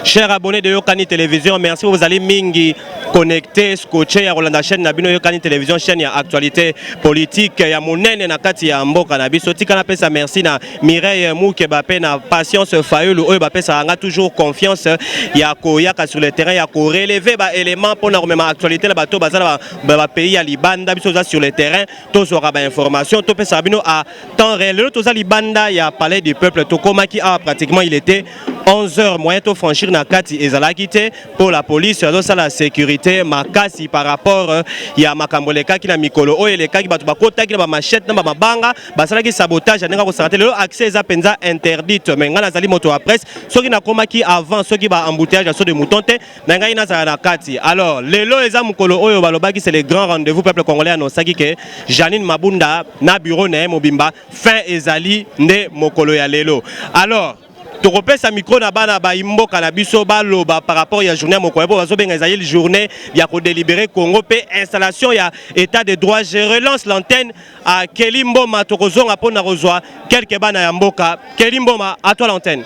Chers abonnés de Yokani Télévision, merci vous allez mingi connecter, scotcher à Rolanda chaîne Nabino Yokani Télévision, chaîne ya actualité politique ya monene na kati ya mboka na biso. Tika na pesa merci na Mireille Mouke Bape na Patience Fayulu oyo Bape ça a toujours confiance ya koyaka sur le terrain ya ko relever ba éléments pour na remema actualité la bato bazala ba pays ya Libanda biso za sur le terrain tous aura ba information to pesa bino à temps réel to za Libanda ya palais du peuple to koma qui a pratiquement il était 11h moyen to franchir na kati ezalakite pour la police ça la sécurité makasi par rapport ya makamboleka ki na mikolo oyo eleka ki bato bakota ki na ba machette na ba mabanga basala ki sabotage ndenge ko sarate lelo accès za penza interdite mais ngana zali moto à presse soki na koma ki avant soki ba embouteillage so de moutonte na ngai na za na kati alors lelo eza mukolo oyo balobaki c'est le grand rendez-vous peuple congolais anosaki ke Janine Mabunda na bureau na Mobimba fin ezali nde mokolo ya lelo alors tokopesa micro na bana ba imboka na biso baloba par rapport ya journée mokoye bo bazo benga ezali journée ya ko délibérer Congo pe installation ya état de droit. Je relance l'antenne à Kelimboma tokozonga pona rozwa quelques bana ya mboka. Kelimboma, à toi l'antenne.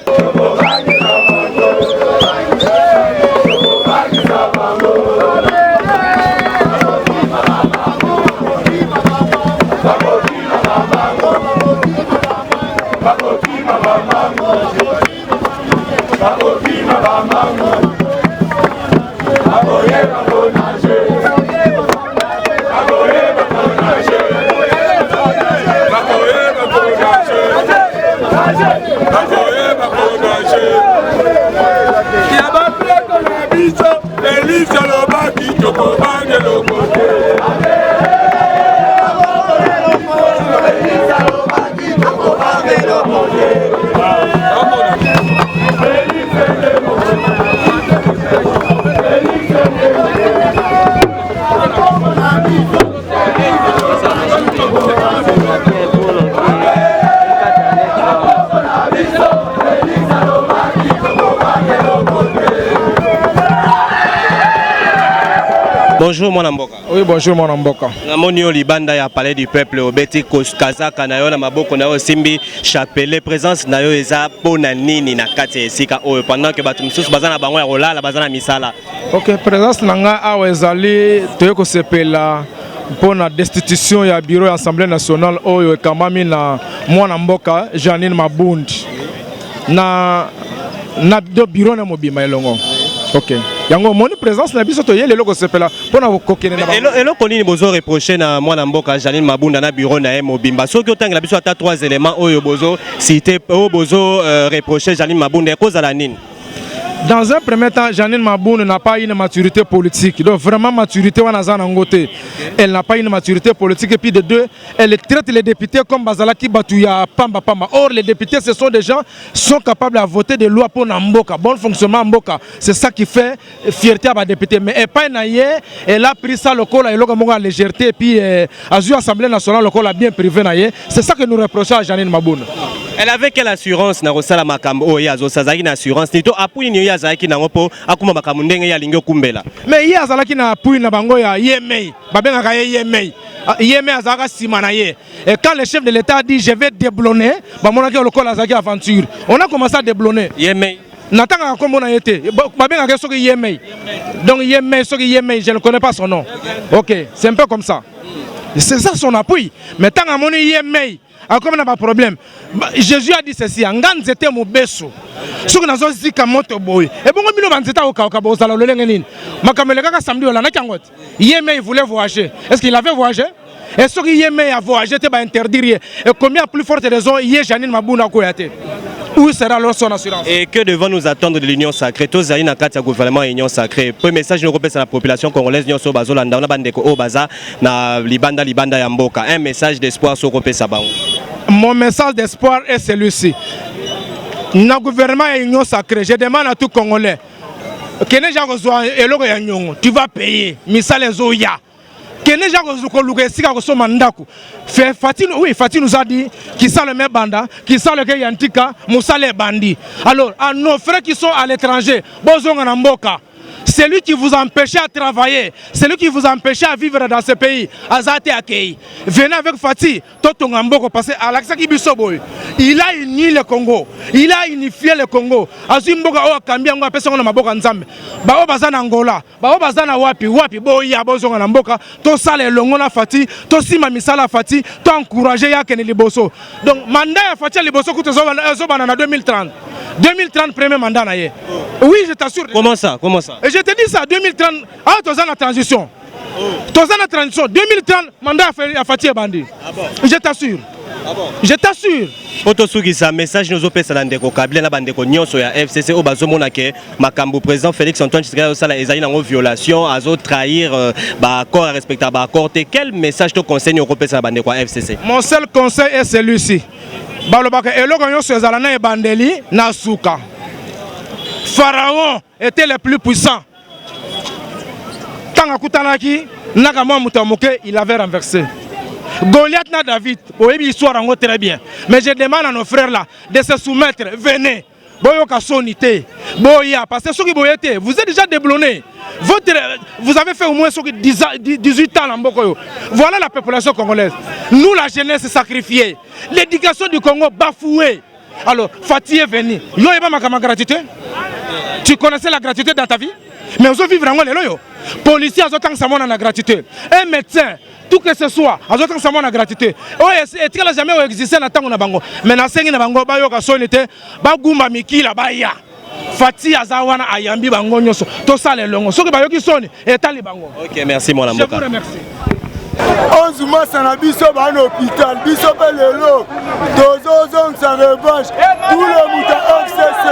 Bonjour mon amboka. Oui, bonjour mon amboka. Namonio Libanda ya palais du peuple obeti Kazaka na yo na maboko na yo simbi chapelet présence na yo eza pona nini na kati esika oyo pendant que bato misusu bazana bango ya rolala bazana misala. OK, présence nanga awa ezali toyeko sepela pona destitution ya bureau ya Assemblée nationale oyo ekamami na mwana mboka Janine Mabundi na do bureau na Mobimba elongo. OK. Yango moni présence na biso to yele loko sepela pona kokene na ba. Elo konini bozo reprocher na mwana mboka Janine Mabunda na bureau na Mobimba. Soki otanga biso ata 3 éléments oyo bozo cité o bozo reprocher Janine Mabunda cause la nini. Dans un premier temps, Janine Mabunda n'a pas une maturité politique. Donc vraiment maturité ngote. Elle n'a pas une maturité politique et puis de deux, elle traite les députés comme Bazalaki Batouya Pamba Pamba. Or les députés ce sont des gens qui sont capables de voter des lois pour Namboka, bon fonctionnement Mboka. C'est ça qui fait fierté à la députée. Mais elle pas naïe, elle a pris ça le col et la légèreté et puis à l'Assemblée nationale le col a bien privé naïe. C'est ça que nous reprochons à Janine Mabunda. Elle avait quelle assurance na Rosala Makambo ya zo sazaki na assurance nito apui ni ya zaki na ngopo akuma Makambo ndenge ya lingo kumbela. Mais ya zalaki na apui na bango ya Yemei. Babenga ka Yemei. Yemei azaka sima ye. Et quand le chef de l'État a dit je vais déblonner, ba monaki lokola zaki aventure. On a commencé à déblonner. Yemei. Natanga kombo na yete. Babenga ka soki Yemei. Donc Yemei soki Yemei, je ne connais pas son nom. OK, c'est un peu comme ça. C'est ça son appui. Mais tant à mon Yemei comme on n'a pas de problème. Jésus a dit ceci, Ngan zete mo beso. Soki nazo zika moto boy. Et bon bino banzeta au ka bozala lolenge nini. Makamele kaka samedi ola na kangote. Yemei il voulait voyager. Est-ce qu'il avait voyagé? Et soki Yemei a voyagé te ba interdire. Et combien plus forte raison Yé Janine Mabunda ko yate. Où sera alors son assurance? Et que devons nous attendre de l'Union sacrée? Tous aïna kati gouvernement Union sacrée. Premier message nous repose à la population congolaise nyonso bazolanda on a bandeko o baza na libanda ya mboka. Un message d'espoir sur repose sabango. Mon message d'espoir est celui-ci. Dans gouvernement Union sacrée, je demande à tout Congolais que les gens tu vas payer. Misale zoya. Kene Jacques Zukoluke Sika Mandaku. Oui, Fatih nous a dit qui sent le même banda, qui sent le Yantika, Moussa les bandits. Alors, à nos frères qui sont à l'étranger, Bozonga Namboka, Celui qui vous empêchait à travailler, celui qui vous empêchait à vivre dans ce pays, Azate Akei. Venez avec Fatih, Totongamboko, parce qu'Alaksaki Bisoboy, il a uni le Congo, il a unifié le Congo. Azimboka Oa Kambiango, a personne n'a pas Nzambe. Bao Bazana Angola, Bao Bazana Wapi, Boya, Bozonga Namboka, to sale Longona Fatih, to Sima Misala Fatih, to encourager Yaken Liboso. Donc, mandat à Fatih Liboso, Koute Zobana en 2030. 2030, premier mandat. Oui, je t'assure. Comment ça? Comment ça? Et je te dis ça, 2030, ah, tu as la transition. Tu as la transition. 2030, mandat à Fatih Bandi. Ah bon? Je t'assure. Ah bon? Je t'assure. Poto Sougisa, message nous opère ça ndeko kabila na bandeko nyonso ya FCC au bazomona ke makambo président Félix Antoine Tshisekedi sala ezali na violation azo trahir ba accord respectable ba accord. Quel message te conseille au opère ça bandeko FCC? Mon seul conseil est celui-ci. Balobaka eloko nyonso ezala na ebandeli na suka. Pharaon était le plus puissant. Tant Kutanaki, Nakamwa Moutamoke, il avait renversé. Goliath na David, oui, histoire en très bien. Mais je demande à nos frères là de se soumettre. Venez. Boyoka sonité. Boya, parce que ceux qui boyete, vous êtes déjà déblonnés. Vous avez fait au moins 18 ans en Bokoyo. Voilà la population congolaise. Nous, la jeunesse, sacrifiée. L'éducation du Congo bafouée. Alors, Fatih est venu. Yo, il y a ma gratuité. Tu connaissais la gratuité dans ta vie? Mais on vivre en Angleterre. Policier, on a la gratuité. Un médecin, tout que ce soit, on a la gratuité. Et tu n'as jamais existé dans le temps. Mais dans le temps, on a eu sonité, Bagumba Mikila Baya. Fatih Azawana Ayambi Bango Nyoso. Tout ça, les longs. Ce qui est sonné, et Talibango. Ok, merci, mon amour. Je vous remercie. 11 mois à biso ba hôpital biso pe lelo tozozong sa revanche pour le muta FCC.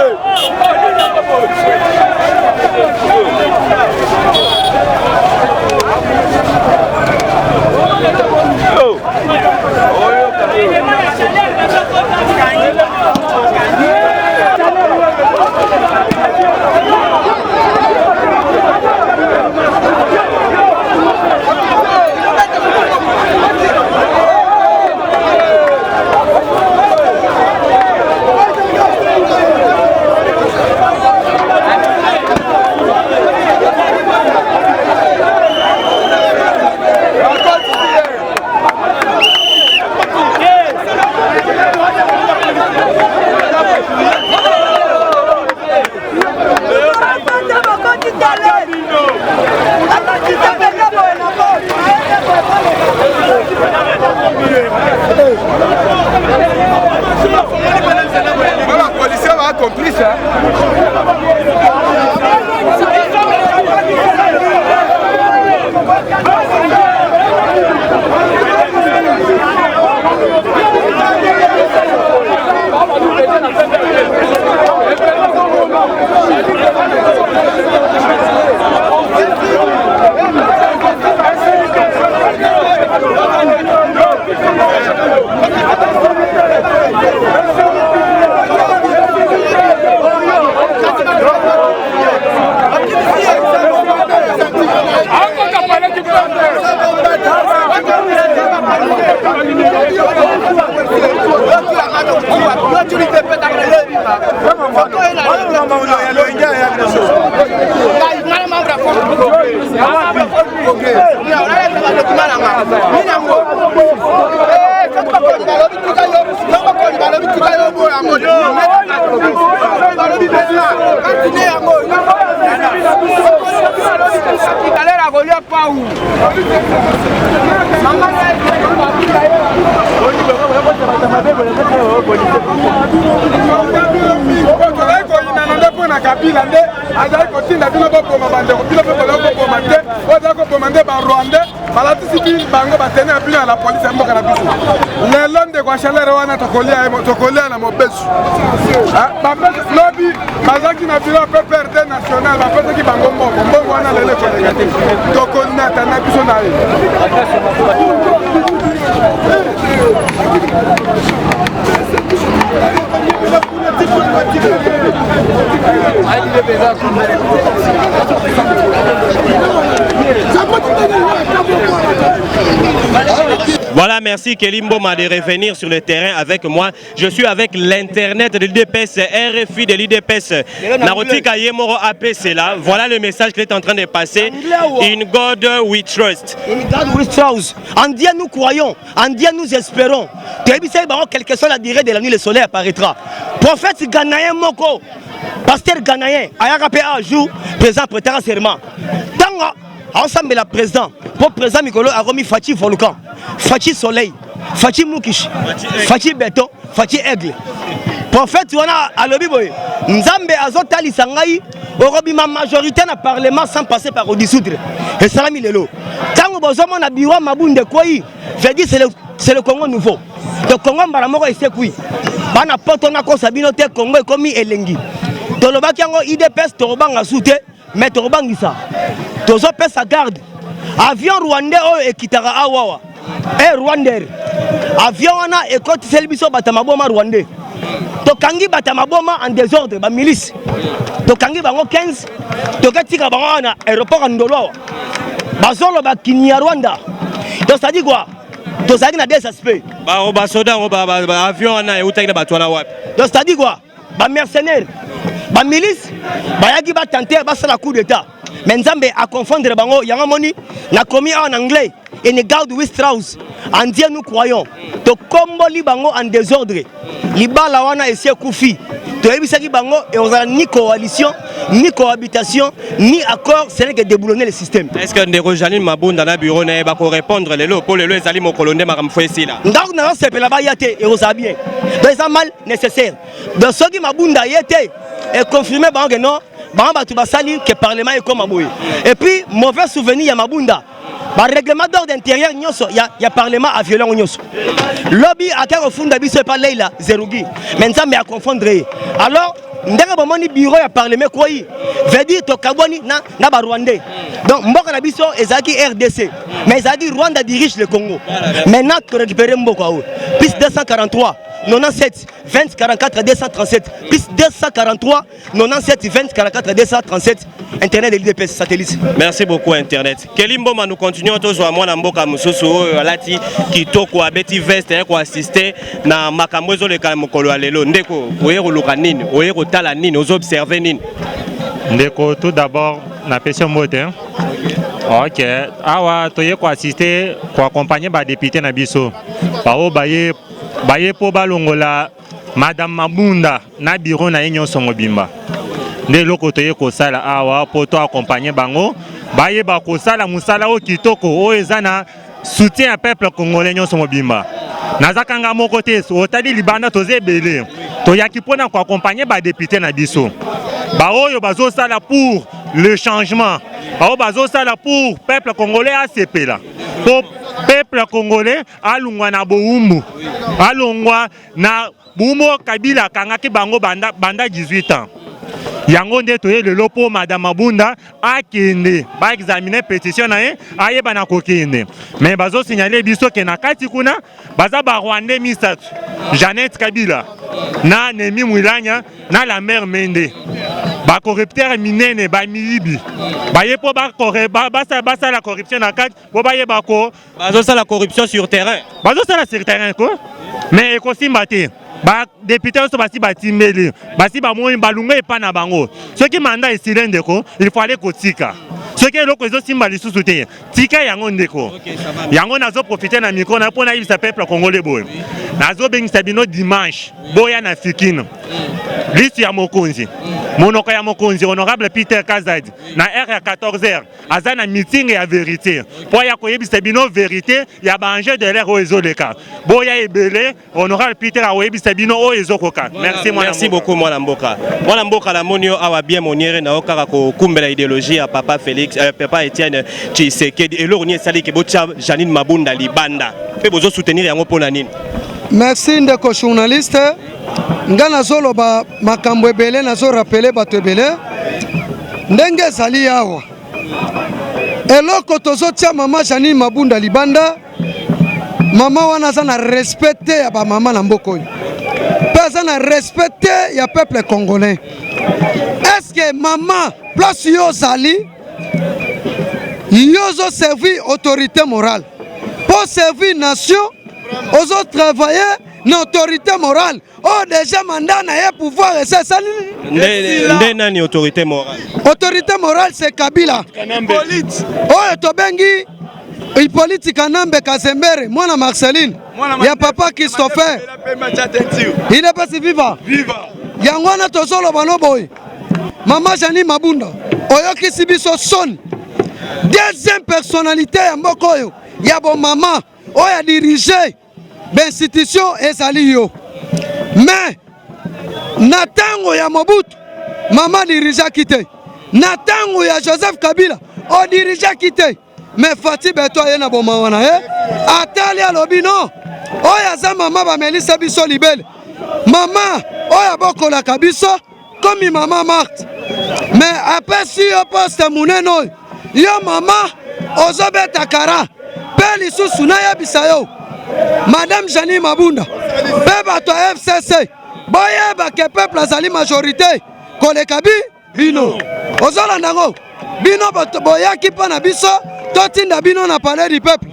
La police est morte à la bise. Les longs de Guachalère, on a tocolé à la mauvaise. Lobby, Mazaki n'a plus la PPRD nationale, la personne qui va en bon, on a l'élection négative. Donc on a un abusonnal. Voilà, merci Kelimboma de revenir sur le terrain avec moi. Je suis avec l'internet de l'IDPS, RFI de l'IDPS. Narotika Yemoro APC là. Voilà le message qu'il est en train de passer. In God we trust. In God we trust. En Dieu nous croyons, en Dieu nous espérons. Quelle que soit la durée de la nuit, le soleil apparaîtra. Prophète Ghanéen Moko, pasteur Ghanéen, Ayaka un jour, présent prêtera serment. Tant ensemble la président, pour président Mikolo a remis Fachi Volcan, Fachi Soleil, Fachi Mukish, Fachi Beto, Fachi Aigle. Prophète Wana a le biboy. Nzambe azotali sangai, orobi ma majorité na parlement sans passer par dissoudre. Et salami lelo. Tango bozomo na biwa mabunde koi, je dis c'est le Congo nouveau. Le Congo mbaramoko esekui. Bana poto na kosabino te Congo ekomi elengi. Tolobaki yango IDPS torobanga soute, mais torobangisa. Tozo pesa garde. Avion rwandais oyo ekitaka awawa. Rwandais. Avion wana ekotisi biso batamaboma rwandais. Tokangi batamaboma en désordre ba milice. Tokangi bango 15. Tokatika bango na aéroport Ndolo. Bazolo ba kinya Rwanda. Donc ça dit quoi? Donc ça dit na des aspects. Ba soda ba avion wana eutaki na batwana wapi. Donc ça dit quoi? Ba mercenaires. Ba milice bayaki ba tenter ba sala coup d'état. Mais Nzambe a confondre bango yanga moni na commis en anglais et ne garde with Strauss. En Dieu nous croyons. To kombo li bango en désordre. Libala wana essaie koufi. To ebisaki bango et on a ni coalition, ni cohabitation, ni accord, c'est que déboulonner le système. Est-ce que Ndeko Janine Mabunda na bureau na ba ko répondre lelo pour lelo ezali mo kolonde makamfo esila. Ndako na se pe la ba yate et on sait bien. Donc ça mal nécessaire. Donc ce qui Mabunda yete est confirmé bango que non, bango ba tu basali que parlement est comme aboye. Et puis mauvais souvenir ya Mabunda. Le règlement d'ordre intérieur, il y a parlement à violent. Lobby à terre au fond d'abus par Leila, Zerougi. Maintenant, mais à confondre. Alors, nous avons bureau à parlement quoi? Veut dire que Kaboni n'a pas Rwandais. Donc, Mboka Nabiso est RDC. Mais ça dit Rwanda dirige le Congo. Maintenant, tu récupères Mboka. Plus 243. 97 20 44 237 plus 243 97 20 44 237 internet de l'IDPS satellite. Merci beaucoup internet. Kelimboma nous continuons toujours à moi na mboka mususu alati kitoko abeti veste ko assister na makambo zo le kamokolo alelo ndeko oyero luka nini oyero tala nini ozo observer nini ndeko tout d'abord na question mote. OK, awa toye ko assister ko accompagner ba député na biso. Bao baye po balongola Madame Mabunda na bureau na yenyo songo bimba. Nde loko toye ko sala awa po to accompagner bango baye ba ko sala musala o kitoko o ezana soutien à peuple congolais nyo songo bimba. Nazakanga moko te otali libanda toze belé. To yaki pona ko accompagner ba député na biso. Ba oyo bazo sala pour le changement. Ba o bazo sala pour peuple congolais ACP là. Pour peuple congolais alungwa na boumbu. Alungwa na Bumo Kabila kangaki bango banda 18 ans. Yango nde toye le lopo Madame Mabunda akende ba examiner pétition na ye ayeba na kokende. Mais bazo signaler biso ke na kati kuna baza ba Rwandais misatu. Jeannette Kabila na Nemi Mwilanya na la mère Mende. Ba corrupteur minene ba miyibi. Ba yepo ba la corruption na kati bo ba yeba ko bazo ça la corruption sur terrain. Bazo ça la sur terrain ko. Mais ekosimba te. Ba député so basi batimbeli basi ba moyi balunga epa na bango ce qui mandat est silende ko il faut aller kotika ce qui loko ezo simba lisusu te tika yango ndeko yango nazo profiter na micro na pona ibisa peuple congolais boy nazo bengisa bino dimanche boya na fikino liste ya mokonzi monoko ya mokonzi honorable Peter Kazadi na heure ya 14h azana meeting ya vérité po ya koyebisa bino vérité ya ba enjeu de l'air o ezoleka boya ebele honorable Peter aoyebisa bino o ezokoka. Merci beaucoup mwana mboka la monio awa bien moniere na okaka ko kumbela idéologie ya papa Félix papa Etienne Tshisekedi et lorni sali ke bocha Janine Mabunda libanda pe bozo soutenir yango pona nini. Merci ndeko journaliste ngana zolo ba makambo ebele nazo rappeler bato ebele ndenge zali awa eloko tozo tia mama Janine Mabunda libanda mama wana za na respecte ya ba mama na mboko pesa na respecte ya peuple congolais. Est-ce que maman place yo zali yo zo servi autorité morale pour servir nation, aux autres travailler une autorité morale. Oh, déjà mandat n'a pouvoir et c'est ça. Nani autorité morale. Autorité morale c'est Kabila. Oh, Tobengi. Hippolyte Kanambe Kazembere, moi Marceline. Il y a papa Christopher. Il n'est pas si vivant. Yangwana Tozolo Banoboy. Maman Jani Mabunda. Oyoki Sibiso Son. Deuxième personnalité à Mokoyo. Il y a bon maman. Oh, il a dirigé l'institution Ezalio. Mais, Natango ya Mobutu. Maman dirige à quitter. Natango ya Joseph Kabila. Oh, dirige à quitter. Mais Fatih Beto yena bomawana atali alobi non oya za mama ba Melissa biso libele mama oya bokola kabiso comme maman Marthe mais après si yo poste muneno yo mama ozobeta kara peli susu na ya bisayo madame Jani Mabunda pe bato FCC boyeba ke peuple azali majorité kolekabi bino ozolanda ngo bino boyaki mpona biso totinda bino na palais du peuple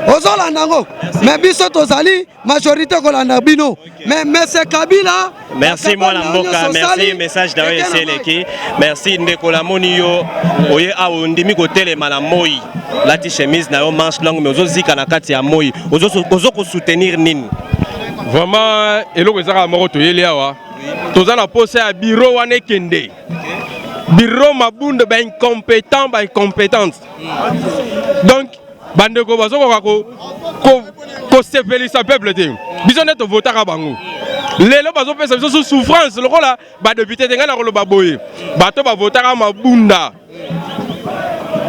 ozolanda ngo mais biso tozali majorité kolanda bino mais monsieur Kabila merci moi Mboka merci message d'ailleurs Seleki merci ndeko la moni yo oye awo ndimi ko telema na moi lati chemise na yo manche longue mais ozozika na kati ya moi ozo ko soutenir nini vraiment eloko ezaka moko toyeli awa toza na poste ya bureau wana kende bureau Mabunda ba incompétent ba incompétente donc bandeko bazokoka ko sepelisa peuple te biso net votaka bango lelo bazopesa biso souffrance lokola ba député tenga na koloba boye bato ba votaka Mabunda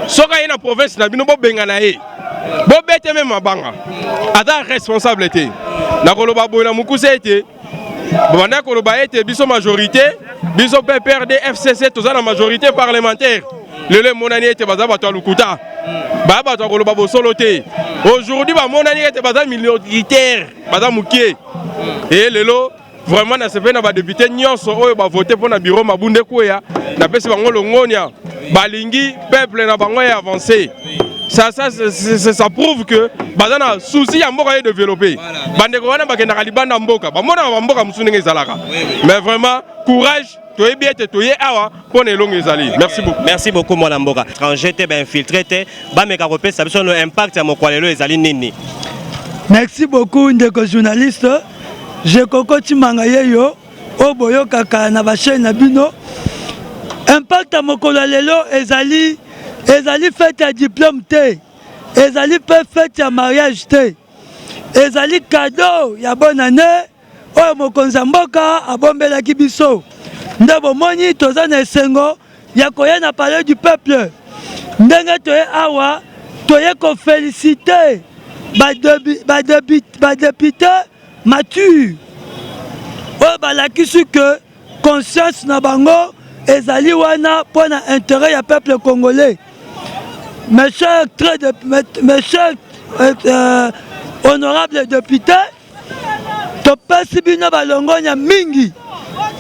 soka ina province na bino bo benga na ye bo bete même mabanga ata responsable te na koloba boye na mukuse ete banda koloba ete biso majorité biso PPRD FCC toza la majorité parlementaire lelo monani ete baza bato lukuta ba bato koloba bo solo te aujourd'hui ba monani ete baza minoritaire baza mukie et lelo vraiment na sepe na ba député nyonso oyo ba voter pour na bureau Mabunda koya na pesi bango longonia balingi peuple na bango ya avancer. Ça prouve que bazana souci ya mboka est développé. Bande ko wana bakenda libanda mboka. Ba mona ba mboka musunenge zalaka. Mais vraiment courage, toye bien toye awa pone longue ezali. Merci beaucoup. Merci beaucoup moi mboka. Étranger te ba infiltré te ba meka kopesa biso no impact ya mokwalelo ezali nini. Merci beaucoup ndeko journaliste. Je kokoti mangaye yo oboyo kaka na ba chaîne na bino. Impact ya mokwalelo ezali fête à diplôme te, ezali fête à mariage te, ezali cadeau ya bonne année, oyo mokonzi mboka abombelaki biso. Ndebo moni toza na esengo ya koya na palais du peuple. Ndenge toye awa, toye ko féliciter ba député mature. Oyo balakisi que conscience na bango ezali wana pona intérêt ya peuple congolais. Mes chers honorables députés, topesi bino balongonya mingi.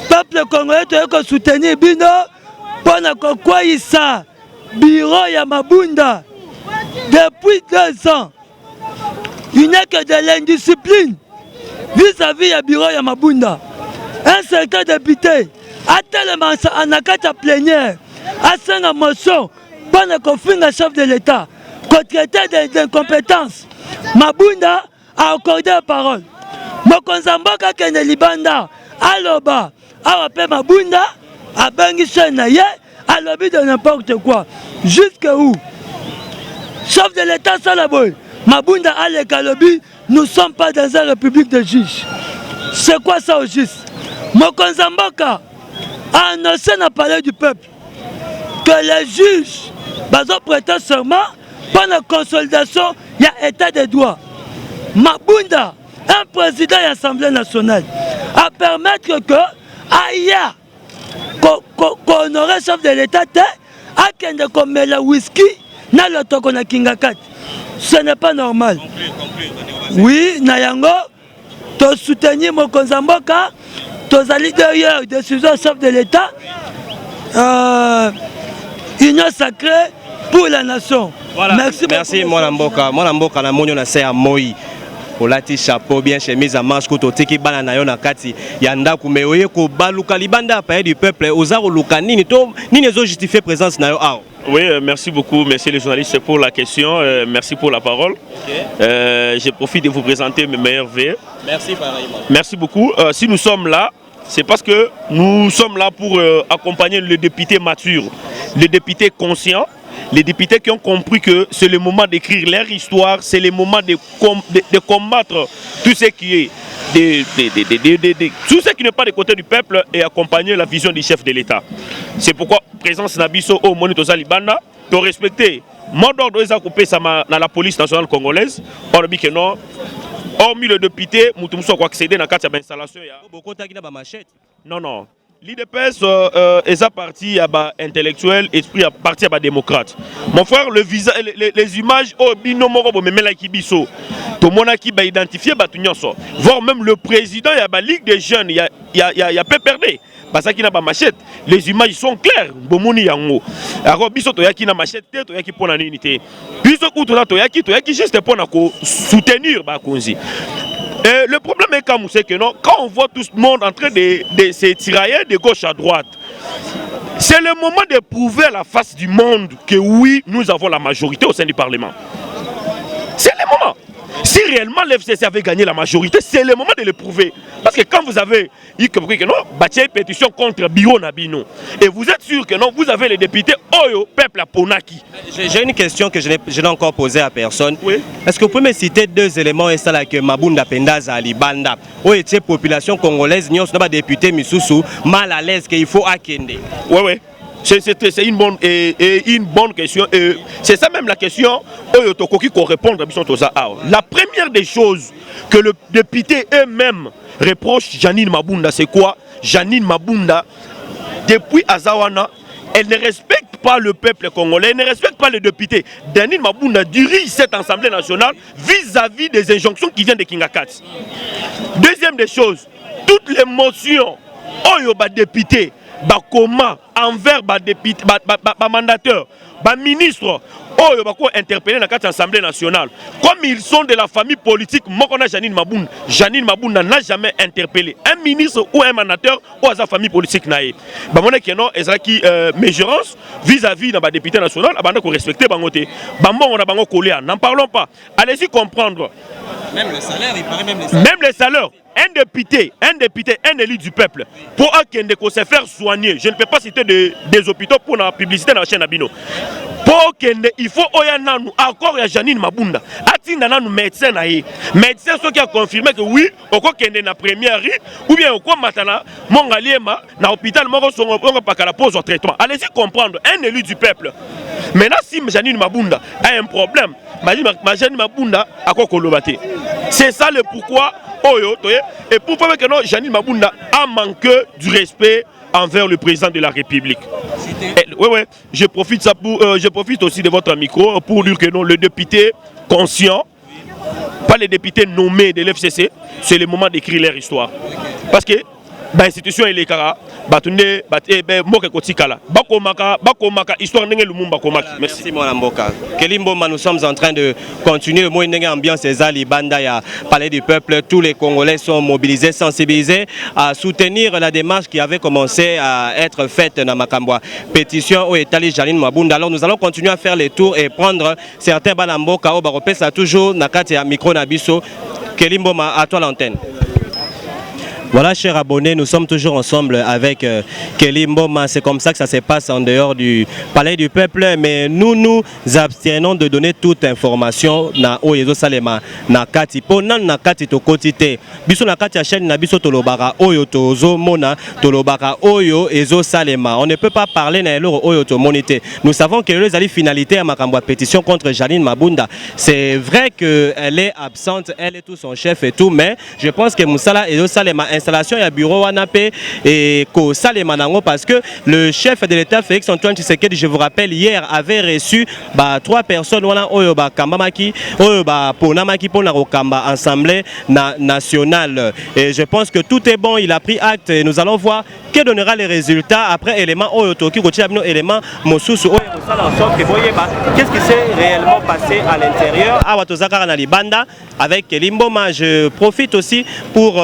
Peuple congolais toyeko soutenir bino pona kokwayisa bureau ya Mabunda. Depuis 2 ans, il n'est que de l'indiscipline vis-à-vis ya bureau ya Mabunda. Un certain député a tellement en akata plénière, a senga motion pour ne confier chef de l'État, qu'on traité d'incompétence. Mabunda a accordé la parole. Mokonzamboka kende libanda, aloba, awape Mabunda, a bengi chenaye, a lobby de n'importe quoi. Jusque où? Chef de l'État Salaboy, Mabunda a les lobby, nous ne sommes pas dans une république de juges. C'est quoi ça au juste? Mokonzamboka a annoncé dans le palais du peuple que les juges ont prêté serment pour la consolidation, il y a état de droit. Mabunda, un président de l'Assemblée nationale, a permettre que Aya, qu'on aurait chef de l'État, a qu'un comme le whisky, n'a le toko na kingakat. Ce n'est pas normal. Oui, Nayango, tu soutenir Mokonzamboka, tu allé derrière décision chef de l'État, union sacrée pour la nation. Voilà. Merci Mwana Mboka. Mwana Mboka na monyo na se ya moi. Olati chapeau bien chemise à manche koto teki bana na yo na kati ya ndaku me oye ko baluka libanda pa du peuple ozaro luka nini to nini zo justifier présence na yo awo. Oui, merci beaucoup, merci les journalistes pour la question, merci pour la parole. Okay. Je profite de vous présenter mes meilleurs vœux. Merci pareillement. Merci beaucoup. Si nous sommes là, c'est parce que nous sommes là pour accompagner les députés matures, les députés conscients, les députés qui ont compris que c'est le moment d'écrire leur histoire, c'est le moment de combattre tout ce qui est tout ce qui n'est pas des côtés du peuple et accompagner la vision du chef de l'État. C'est pourquoi présence Nabiso au Monitoza Libanda, pour respecter mot d'ordre dans la police nationale congolaise, hormis le député, nous avons accédé à la installation. Non, non. L'IDPS est parti à intellectuel, esprit à parti à démocrate. Mon frère, les images au binomoro memela kibiso, tout le monde qui va identifier voire même le président il y a la ligue des jeunes, il y a peu perdu. Parce qu'il n'a pas machette, les images sont claires. Bomoni yango. Alors biso to yaki na machette, to yaki pour la unité. Biso kuto to yaki juste pour soutenir ba konzi. Le problème est c'est que non, quand on voit tout le monde en train de se tirailler de gauche à droite, c'est le moment de prouver à la face du monde que oui, nous avons la majorité au sein du Parlement. C'est le moment. Si réellement l'FCC avait gagné la majorité, c'est le moment de le prouver. Parce que quand vous avez compris que non, bâti une pétition contre Biro Nabino, et vous êtes sûr que non, vous avez les députés Oyo, peuple à Ponaki. J'ai une question que je n'ai encore posée à personne. Oui. Est-ce que vous pouvez me citer deux éléments et ça là que Mabunda Pendaza Ali Banda, où était population congolaise, n'y a pas député Misusu, mal à l'aise qu'il faut akende. Oui, oui. C'est une bonne question. C'est ça même la question qui peut répondre à la première des choses que le député eux-mêmes reproche Janine Mabunda, c'est quoi? Janine Mabunda, depuis Azawana, elle ne respecte pas le peuple congolais, elle ne respecte pas les députés. Janine Mabunda dirige cette Assemblée nationale vis-à-vis des injonctions qui viennent de Kingakats. Deuxième des choses, toutes les motions députés bakoma envers député mandateur ministre interpellé dans l'Assemblée nationale comme ils sont de la famille politique. Moi Janine Mabunda n'a jamais interpellé un ministre ou un mandateur ou sa famille politique naïe mésurance vis-à-vis de la député national abanda ko respecter bangote on a bango collé, n'en parlons pas. Allez-y comprendre. Même le salaire, il paraît même les salaires. Un député, un élu du peuple, pour se faire soigner, je ne peux pas citer des hôpitaux pour la publicité dans la chaîne Abino. Pour il faut encore Janine Mabunda. Atinda nanu médecin naïe. Médecin ceux qui a confirmé que oui, au quoi qu'il y a na première ou bien au quoi matana mongaliema na hôpital moko songo pas qu'à la pose au traitement. Allez-y comprendre, un élu du peuple. Maintenant si Janine Mabunda a un problème, Janine Mabunda a quoi kolobate. C'est ça le pourquoi et pour faire que non, Janine Mabunda a manqué du respect envers le président de la République. Oui, je profite aussi de votre micro pour dire que non, le député conscient, pas les députés nommés de l'FCC, c'est le moment d'écrire leur histoire. Parce que l'institution est l'écara, merci Mwana Mboka. Kelimboma, nous sommes en train de continuer le moyen ambiance Zali Banda ya Palais du Peuple. Tous les Congolais sont mobilisés, sensibilisés à soutenir la démarche qui avait commencé à être faite dans Makambwa. Pétition au Etali Janine Mabunda. Alors nous allons continuer à faire les tours et prendre certains Banamboka au Baropesa toujours Nakati ya micro Nabiso. Kelimboma, à toi l'antenne. Voilà, chers abonnés, nous sommes toujours ensemble avec Kelly Mboma. C'est comme ça que ça se passe en dehors du Palais du Peuple. Mais nous nous abstenons de donner toute information na Oyezo Salema na kati. Ponan na kati to kotite. Biso na kati ya chaîne na biso tolobara Oyo tozo mona tolobara Oyo Ezo Salema. On ne peut pas parler na eloro Oyo to monité. Nous savons que les ali finalité à Makambwa pétition contre Janine Mabunda. C'est vrai qu'elle est absente, elle est tout son chef et tout, mais je pense que Moussala Ezo Salema installation ya bureau wanapé et ko Salema nango parce que le chef de l'État Félix Antoine Tshisekedi, je vous rappelle, hier avait reçu 3 personnes wana oyo ba kambamaki oyo ba ponamaki pona rokamba assemblée nationale et je pense que tout est bon, il a pris acte et nous allons voir que donnera les résultats après élément Oyotoki, élément Mosusu, en sorte que voyez qu'est-ce qui s'est réellement passé à l'intérieur. À Watozaka Nalibanda avec Limboma, je profite aussi pour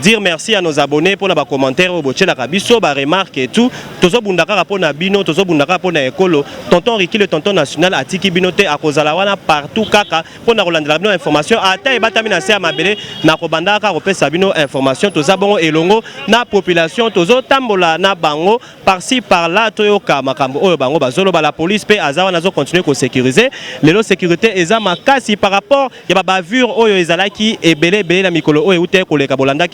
dire merci à nos abonnés pour les commentaires, au boché la rabiso, les remarques et tout. Tozo bundaka pour na bino, tozo bundaka pour na ekolo. Tonton Ricky, le tonton national, a tiki binote à Kozalawana partout kaka pour na rolanda la information. Ata et batamina se amabele na kobandaka kopé sabino information. Toza bongo elongo na population, tozo tambola na bango par-ci par-là toyoka makambo oyo bango bazolo ba la police pe azawa nazo continuer ko sécuriser. Lelo sécurité eza makasi par rapport ya ba bavure oyo ezalaki ebele belé na mikolo oyo ute koleka bolanda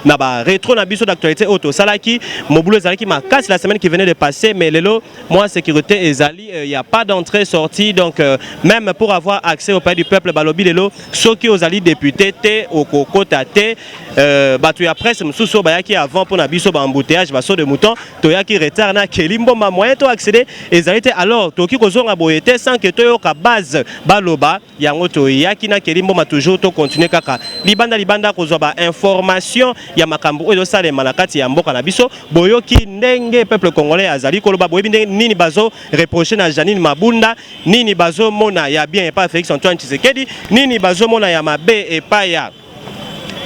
na ba rétro na biso d'actualité auto salaki mobulo ezalaki makasi la semaine qui venait de passer mais lelo moi sécurité ezali il y a pas d'entrée sortie donc même pour avoir accès au palais du peuple balobi lelo soki ozali député te okokota te batu ya presse msuso bayaki avant pour na biso ba embouteillage baso de mouton toyaki retard na kelimbo ma moyen to accéder ezali te alors toki kozonga boyete sans que toyoka base baloba yango toyaki na kelimbo ma toujours to continuer kaka libanda kozwa ba information ya makambo oyo salema na kati ya mboka na biso boyoki ndenge peuple congolais azali koloba boyebi ndenge nini bazo reprocher na Janine Mabunda nini bazo mona ya bien et pas Félix Antoine Tshisekedi nini bazo mona ya mabe et pas ya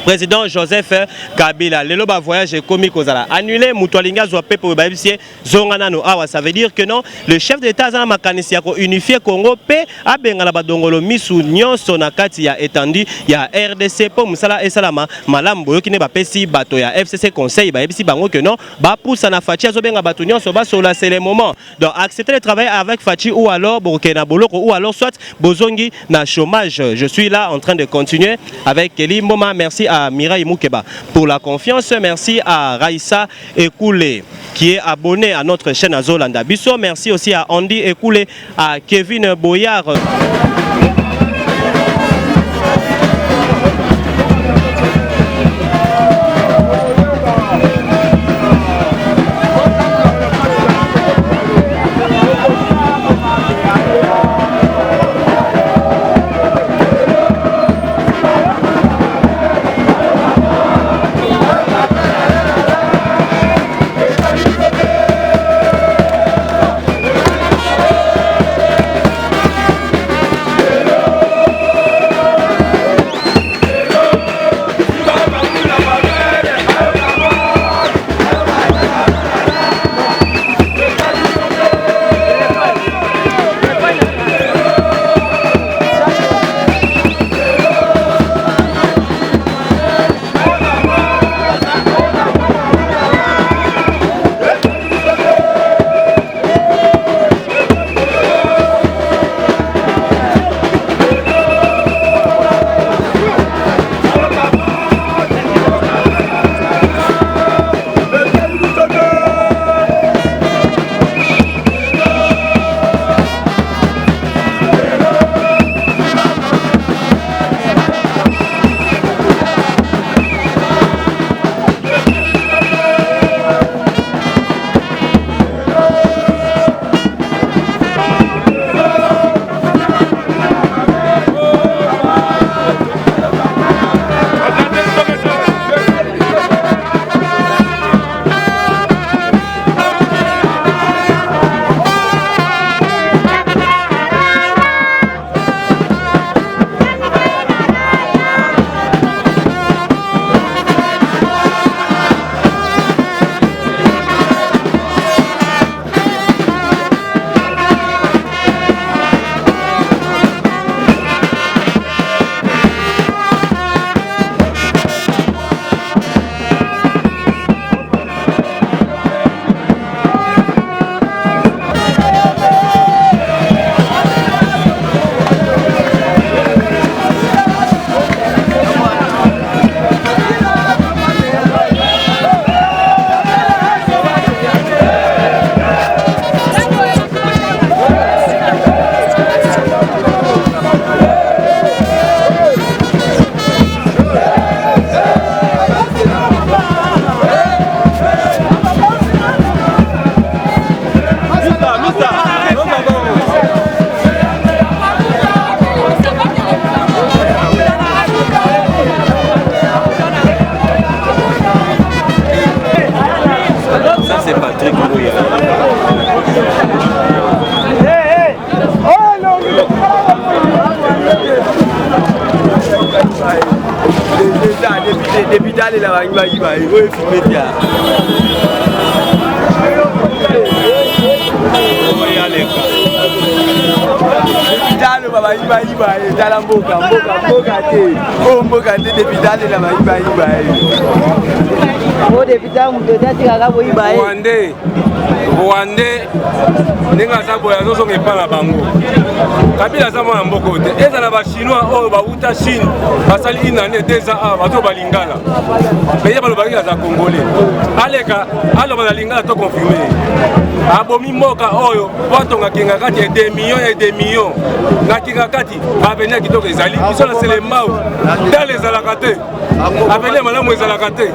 président Joseph Kabila. Lelo ba voyage komi kozala annulé mutolinga zo pepe babisie zongana no awa, ça veut dire que non le chef d'état zana makanisi ya ko unifier Congo pe abenga la badongolo misu nyonso na kati ya étendu ya RDC po musala esalama malambo yokine ba pesi bato ya FCC conseil ba bisi bango que non ba poussa na Fachi azobenga bato nyonso ba sola c'est le moment donc accepter de travailler avec Fachi ou alors Burkina Boloko ou alors soit bozongi na chômage. Je suis là en train de continuer avec Kelly Mboma. Merci à Mireille Moukeba pour la confiance. Merci à Raïssa Ekoulé qui est abonné à notre chaîne Azolanda Bisso. Merci aussi à Andy Ekoulé, à Kevin Boyard. dale la bangi ba oyo filmé dia dale ba bangi ba dala mboka te o mboka te depuis dale la bangi ba o depuis dale muto dati kaka boyi ba Rwandais ninga za boya zo songe pa na bango Kabila za mwana mboko te ezala ba chinois oyo ba uta Chine basali inane déjà a bato balingana peye balo bakinga za congolais aleka alo ba lingana to confirmer abomi moka oyo batonga kinga kati ya 2 millions na kinga kati ba venir kitoko ezali biso na selema dans les alakate abele malamu ezalaka te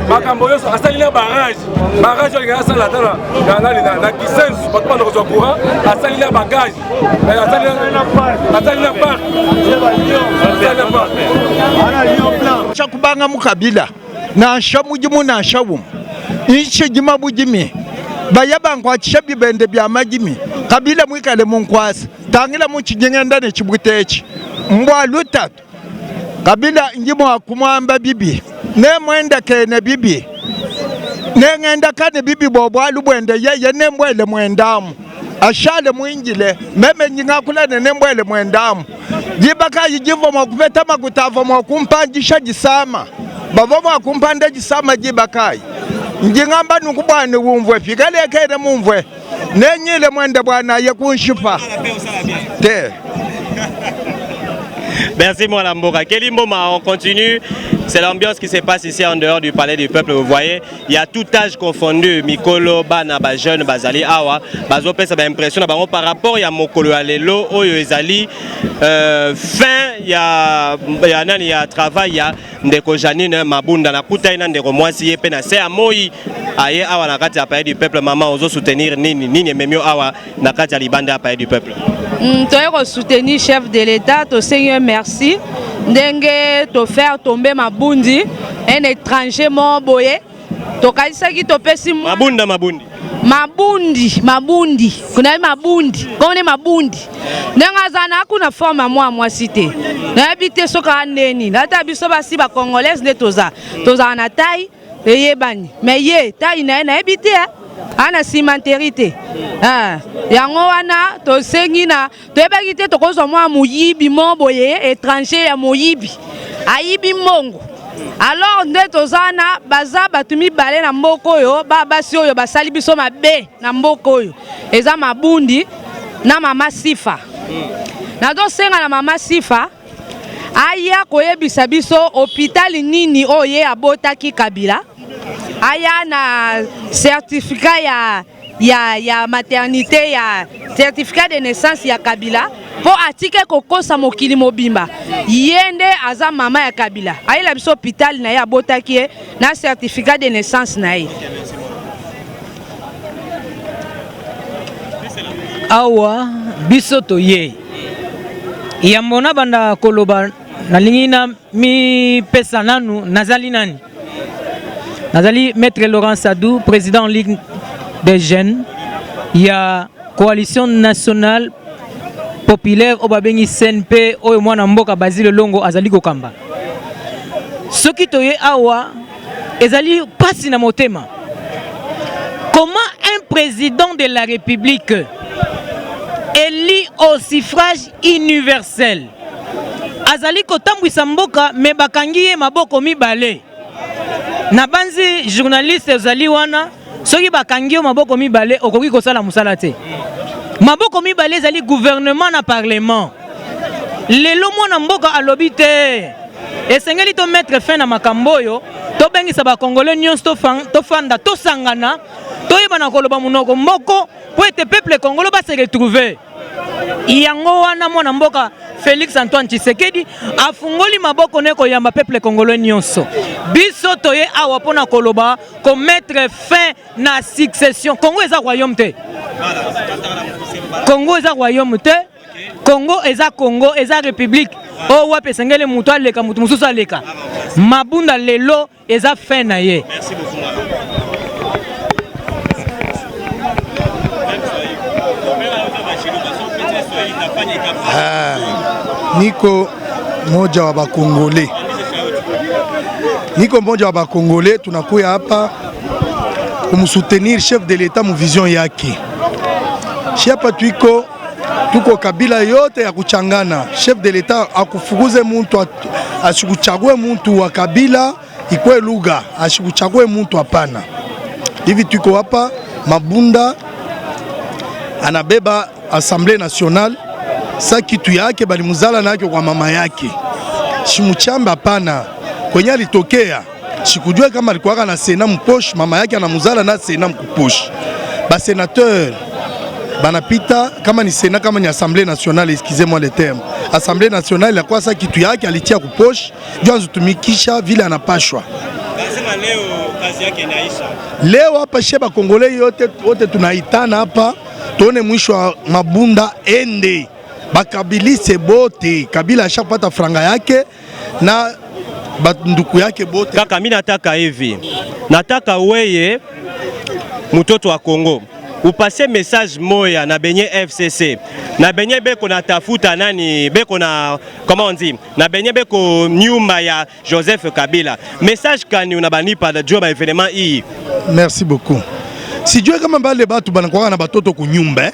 makambo yoso asali na barrage oyo asala tala na kisensu bato bana kozwa courant asali na bagage asali na parc chakubanga mukabila na shamujimu na shawum ichi jima bujimi bayaba nkwatisha bibende bya majimi kabila mwikale munkwasa tangila muchijengenda ne chibutechi mbwa lutatu kabila njimo akumwamba bibi ne mwenda kene bibi ne ngenda kane bibi bobwa lubwende ye ne mbwele mwendamu ashale mwinjile meme nyinga kulane ne mbwele mwendamu jibaka yijivo mwakupeta makutavo mwakumpanjisha jisama babo mwakumpanda jisama jibakai njingamba nukubwane wumvwe fikale kene mumvwe nenyile mwende bwana ye kunshipa te. Merci Mwana Mboka. Kélimboma, on continue. C'est l'ambiance qui se passe ici en dehors du palais du peuple. Vous voyez, il y a tout âge confondu. Mikolo, Bana, Bajeune, Bazali, Awa. Bazope, ça va impressionner. Par rapport à Mokolo Alelo, Oyo Ezali, fin, il y a travail, il y a Ndeko Janine, Mabunda, na Koutaïna, Ndeko Mwasi, Yepena, c'est à Moi, Aye, Awa, na Kati, à palais du peuple, maman, oso soutenir Nini, Memio, Awa, na Kati, à Libanda, à palais du peuple. Tu as soutenu chef de l'État, tu Seigneur merci. Ndenge te faire tomber Mabundi, un étranger mon boye. Tu as dit que tu pèses Mabundi. Kuna Mabundi. Kone Mabundi. Nenga zana kuna forme moi cité. Na habité soka ndeni. Na tabiso basi ba congolaise de toza. Toza na taille yebani. Mais ye taille na habité ana cimenterité yango wana to sengi na to ebaki te to kozwa mwa muyibi mo boye étranger ya moyibi ayibi mongo alors nde tozana baza batumi balé na mboko oyo basi oyo basali biso mabe na mboko oyo eza Mabundi na mama Sifa na do senga na mama Sifa aya koyebisa biso hôpital nini oye abotaki Kabila aya na certificat ya maternité ya certificat de naissance ya Kabila po atike kokosa mokili mobimba yende aza mama ya Kabila ayela biso hôpital na ya botaki na certificat de naissance na ye awa biso toye yambona banda koloba nalingina mi pesa nanu nazali nani Nazali Maître Laurent Sadou, président Ligue des jeunes, il y a coalition nationale populaire au Babengi CNP au Mwana Mboka Basile Longo Azali Kokamba. Ce qui toye awa ezali passe na motema. Comment un président de la République élu au suffrage universel Azali Kotambwisa Mboka me bakangiye maboko mibale. Nabanzi journaliste Zali wana soki bakangio maboko mibale okoki kosala musala te maboko mibale zali gouvernement na parlement lelo mwana mboka alobi te esengeli to mettre fin na makamboyo to bengisa ba congolais nyonso to fanda to sangana to yebana koloba munoko mboko pour être peuple congolais ba se retrouver yango wana mwana mboka Félix Antoine Tshisekedi afungoli maboko neko yamba peuple congolais nyonso biso toye awa pona koloba ko mettre fin na succession Congo eza royaume te Congo eza royaume te Congo eza république o wape sengele mutu aleka mutu mususu aleka mabunda lelo eza fin na ye. Merci beaucoup. Niko moja wa bakongole niko mmoja wa Bakongole, tunakuya hapa kumsoutenir chef de l'etat mu vision yake. Hapa tuko kabila yote ya kuchangana. Chef de l'etat akufukuze muntu, asikuchague muntu wa kabila ikwe lugha, asikuchague muntu hapana. Hivi tuko hapa Mabunda anabeba Assemblée nationale, sa kitu yake balimuzala nake kwa mama yake. Shimuchamba hapana. Kwenye alitokea sikujua kama alikuwa na Sena mposh, mama yake anamuzala na Sena mkuposh. Ba sénateur banapita kama ni Sena kama ni Assemblée nationale, excusez-moi le terme. Assemblée nationale ya kwa sa kitu yake alitia kuposh, ndio azutumikisha vile anapashwa. Nasema leo kazi yake inaisha. Leo hapa sheba Kongole yote tunaitana hapa tuone mwisho wa Mabunda ende. Bakabilise bote, kabila ashapata franga yake na banduku yake bote. Kaka mimi nataka hivi. Nataka weye mtoto wa Kongo upase message moya na benye FCC. Na benye beko na tafuta nani, beko na comment on dit, na benye beko nyuma ya Joseph Kabila. Message kani unabanipa na joba événement hii. Merci beaucoup. Sijue kama bale batu banakuwa na batoto kunyumba.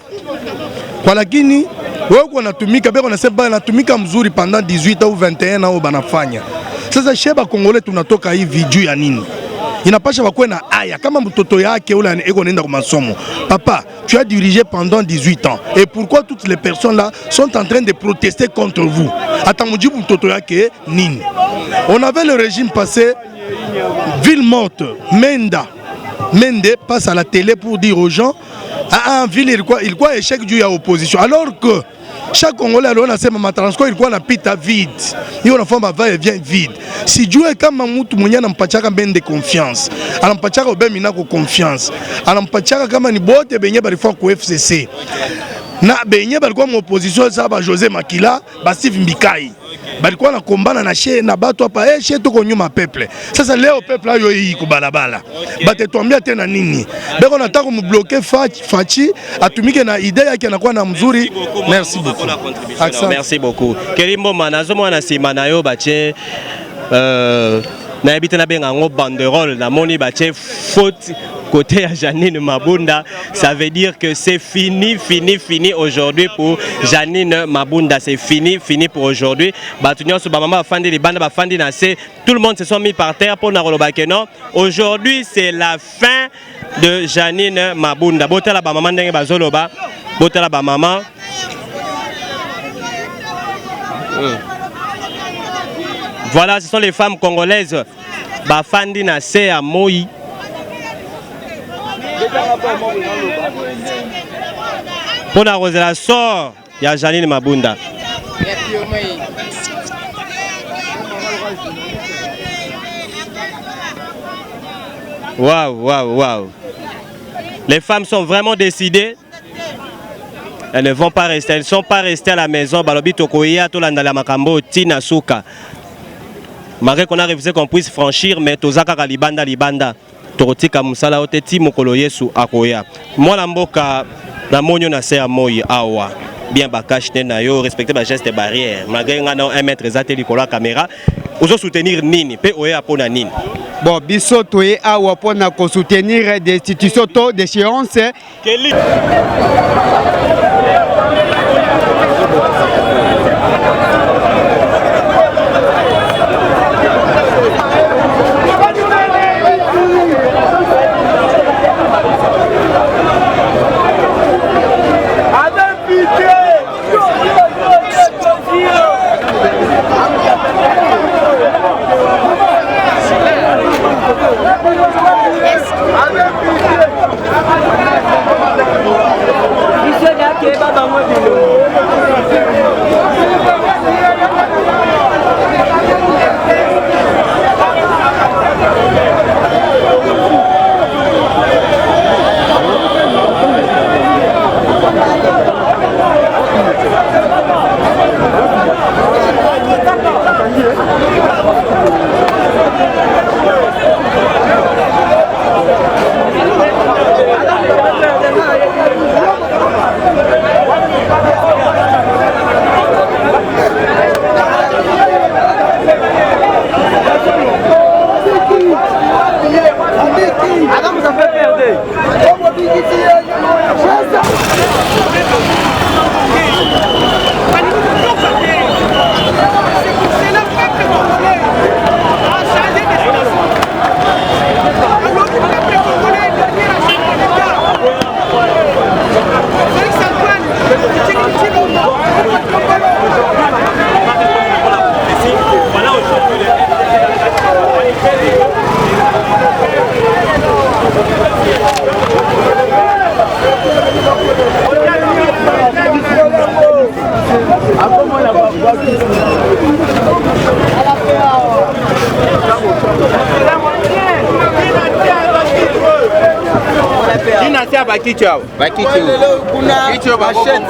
Kwa lakini wewe unatumika beko nasema anatumika mzuri pendant 18 au 21 au banafanya. Sasa sheba Kongole tunatoka hivi juu ya nini? Inapasha bakwe na aya kama mtoto yake ule eko nenda kwa masomo. Papa, tu as dirigé pendant 18 ans. Et pourquoi toutes les personnes là sont en train de protester contre vous? Atamujibu mtoto yake nini? On avait le régime passé, ville morte, Mende passe à la télé pour dire aux gens ah ville il quoi échec du à opposition, alors que chaque Congolais alona sema matransport ilikuwa napita vide. Hiyo naforma va et vient vide. Si jue kama mtu mwenye anampachaka Mende confiance, anampachaka Obemina ko confiance, anampachaka kama ni bote benye balifanya ku FCC. Na benye balikuwa mu opposition sa ba José Makila, ba Steve Mbikai. Balikuwa na kombana na she na batu hapa she tuko nyuma peuple. Sasa leo peuple ayo hii kubalabala. Batetuambia tena nini? Beko nataka mbloquer Fachi atumike na idea yake anakuwa na mzuri. Merci beaucoup. Merci beaucoup. Kelimbo manazo mwana sima na yo bache na ebite na benga ngo banderole na moni bache faute côté à Janine Mabunda, ça veut dire que c'est fini aujourd'hui pour Janine Mabunda, c'est fini pour aujourd'hui. Batunyo su bamama bafandi les bandes bafandi na se, tout le monde se sont mis par terre pour na rolobake non. Aujourd'hui, c'est la fin de Janine Mabunda. Botala ba maman ndenge bazoloba, botala ba maman. Voilà, ce sont les femmes congolaises bafandi na se à Moi. Pour arroser la sort, il y a Janine Mabunda. Waouh. Les femmes sont vraiment décidées. Elles ne vont pas rester, elles ne sont pas restées à la maison. Balobi tokoya to landa la makambo tina suka. Malgré qu'on a refusé qu'on puisse franchir, mais tozaka libanda. Torotika musala oteti mokolo Yesu akoya. Mwana mboka na monyo na se amoyi awa. Bien bakashne na yo, respecter ba geste barrière. Malgré nga na 1 mètre ezate likolo caméra, ozo soutenir nini pe oya pona nini? Bon, biso toye awa pona ko soutenir des institutions to d'échéance. Kelly. Inasia bakichwa. Bakichwa. Kichwa bashete.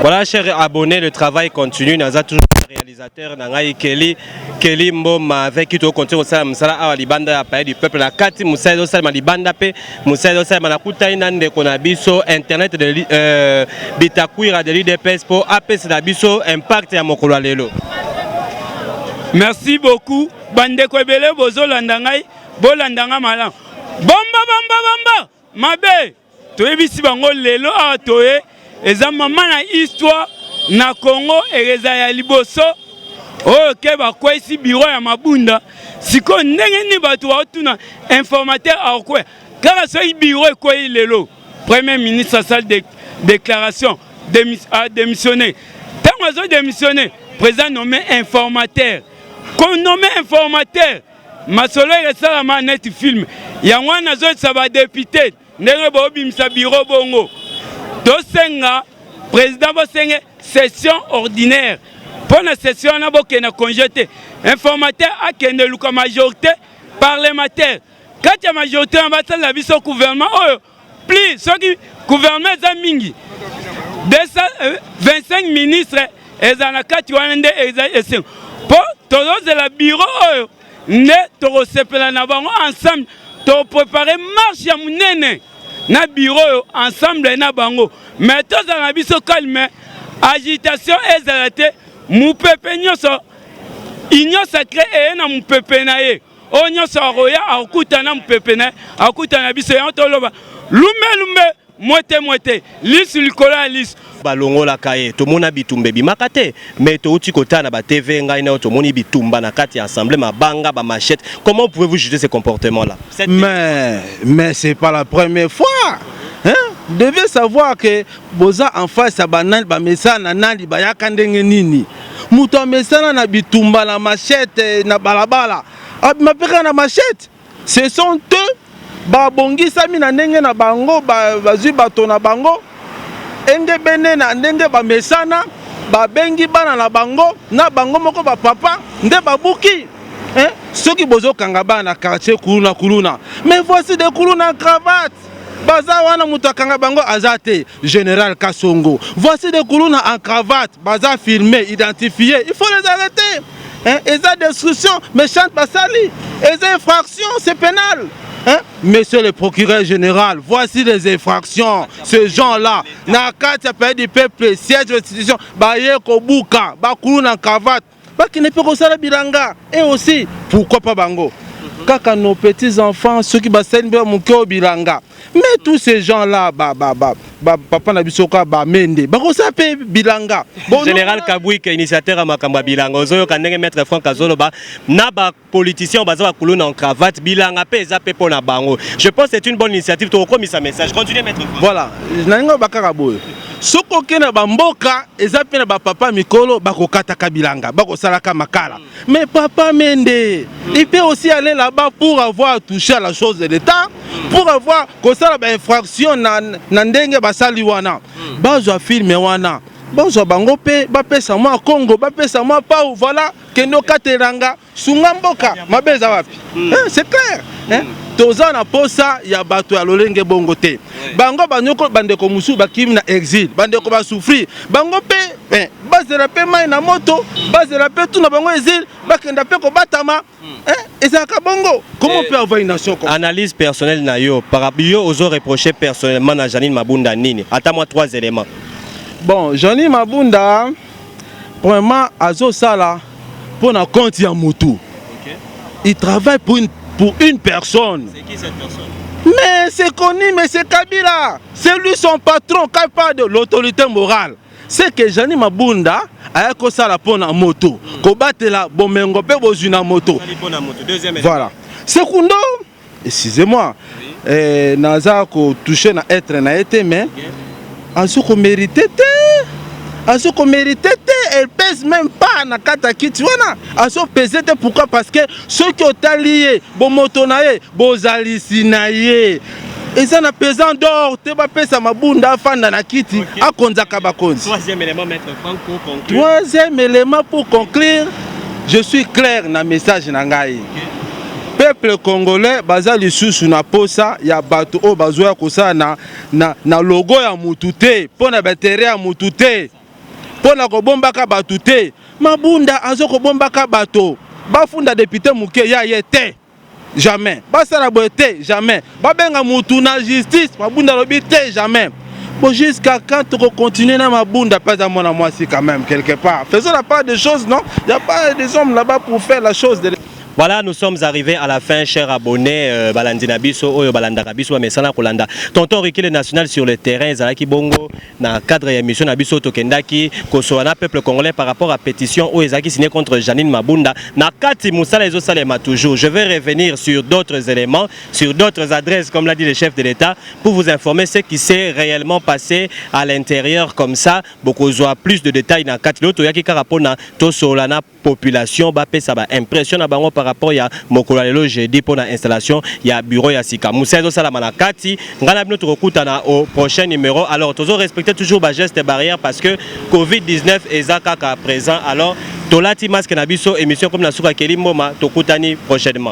Voilà, chers abonnés, le travail continue. Nous avons toujours le réalisateur Nangai Kelly Mboma avec qui tu continues au salam sala à Libanda à pays du peuple la kati Moussa au salam Libanda pe Moussa au salam na kuta inande konabiso internet de Bitakuira de l'IDPS pour APS na biso impact ya mokolo lelo. Merci beaucoup. Bande ko ebele bozolanda ngai bolandanga malam. Bamba mabe toyebisi bango lelo a toye eza mama na histoire na Congo ereza ya liboso oyo ke bakwesi bureau ya mabunda siko ndenge ni bato baotuna informateur akwe kaka soki bureau ekweyi lelo premier ministre asali déclaration a démissionné ntango azo démissionné président nommé informateur qu'on nommé informateur masolo esalama net film yango wana azoyesa badepute ndenge boobimisa bureau bongo tosenga président bosenge session ordinaire pour la session on a beaucoup de congé informateur a kende luka majorité parlementaire quand il y a majorité on va faire la vie au gouvernement oh plus ce qui gouvernement zamingi 225 ministres et en a 4 et pour tous la bureau oh ne to sepela na bango ensemble to préparer marche ya munene na bureau ensemble na bango mais tous dans la biso calme agitation ezalate mupepe nyonso union sacré e na mupepe na ye o nyonso roya akutana mupepe na akutana biso ya toloba lumbe moite lisu likola lisu balongola kaye tomona bitumbe bimakate mais touti kotana ba TV ngai na tomoni bitumba na kati assemblée mabanga ba machette. Comment pouvez-vous juger ces comportements là? Mais c'est pas la première fois. Hein? Vous devez savoir que boza en face à banane ba mesana nandi ba yakandenge nini. Muto mesana na bitumba na machette na balabala. Mapeka na machette. Ce sont eux ba bongi sami na ndenge na bango ba zui bato na bango. Enge bene na ndenge ba mesana ba bengi bana na bango moko ba papa nde babuki hein soki bozo kanga bana quartier kuluna mais voici des kuluna cravate baza wana muto kanga bango azate général Kasongo voici des kuluna en cravate baza filmé identifié il faut les arrêter hein et ça destruction méchante basali et ça infraction c'est pénal. Hein? Monsieur le procureur général, voici les infractions. Ces gens-là, na kati pays du peuple, siège de l'institution, baye kobuka, bakulu na cravate, qui ne peut pas ça bilanga. Et aussi, pourquoi pas bango? Kaka nos petits enfants, ceux qui bassènent bien mon cœur bilanga. Mais tous ces gens-là, papa Nabisoka, mende, ça peut bilanga. Général Kabouik, initiateur à Makamba bilanga, ozoyo kanenge maître Franck Azoloba, naba politicien baza kuluna en cravate, bilanga pe zape pour na bango. Je pense que c'est une bonne initiative, tu recommis sa message. Continuez maître Franck. Voilà, nango bakaraboy. Soko kena bamboka, ezape na papa mikolo bakokata kabilanga, bakosalaka makala. Mais papa mende, il peut aussi aller là-bas pour avoir touché à la chose de l'État, pour avoir kosala ba infraction na ndenge basali wana. Bazwa filme wana. Bazwa bango pe bapesa moi Congo, bapesa moi pa voilà kendo kateranga sunga mboka mabeza wapi. C'est clair, hein? Toza na posa ya bato ya lolenge bongo te. Bango banyoko bandeko musu bakimi na exil, bandeko ba souffrir. Bango pe bazela pe mai na moto, bazela pe tout na bango exil, bakenda pe ko batama. Et ça bongo. Comment on peut avoir une nation comme ça? Analyse personnelle na yo par rapport aux reproché personnellement à Janine Mabunda nini? Attends-moi 3 éléments. Bon, Janine Mabunda vraiment azo sala pour na compte ya mutu. Il travaille pour une personne. C'est qui cette personne? Mais c'est connu, mais c'est Kabila. C'est lui son patron, qui parle de l'autorité morale. C'est que Janine Mabunda a kosala pona moto. Kobatela bomengo pe bozuna moto. Deuxième élément. Voilà. Secondo, excusez-moi. naza ko toucher na être na été mais azo ko mériter elle pèse même pas na kata kiti wana azo peser te pourquoi parce que ceux qui ont allié bo moto na ye bozali sinaye eza na pesant d'or te ba pesa mabunda afanda na kiti akonzaka bakonzi. Troisième élément maître Franck pour conclure. Troisième élément pour conclure, je suis clair na message na ngai. Peuple congolais baza lisusu na posa ya bato o bazoya kosala na logo ya mutu te pona batere ya mutu te pona kobombaka bato te mabunda azo kobombaka bato bafunda député muke ya ye te jamais basala boye te jamais babenga mutu na justice mabunda lobi te jamais. Bon, jusqu'à quand on continue dans ma bunda, pas à mon amoisi quand même, quelque part. Faisons la part des choses, non? Il n'y a pas des hommes là-bas pour faire la chose. Voilà, nous sommes arrivés à la fin, chers abonnés. Balandina biso, oyo balanda biso, mais sana kolanda. Tonton Ricky le national sur le terrain, Zalaki Bongo, na cadre émission Nabiso Tokendaki, Kosoana peuple congolais par rapport à pétition où Ezaki signé contre Janine Mabunda. Na Kati Moussala Ezo Salema toujours. Je vais revenir sur d'autres éléments, sur d'autres adresses, comme l'a dit le chef de l'État, pour vous informer ce qui s'est réellement passé à l'intérieur comme ça. Beaucoup plus de détails na Kati. L'autre yaki karapona tosolana population bapé ça va impression à bango par rapport à Mokolalelo jeudi pour l'installation il y a bureau ya Sika Moussezo Salamana Kati ngana bino tokutana au prochain numéro. Alors toujours respecter toujours ba gestes barrières parce que Covid-19 ezaka ka présent. Alors tolati masque na biso émission comme na suka kelimoma tokutani prochainement.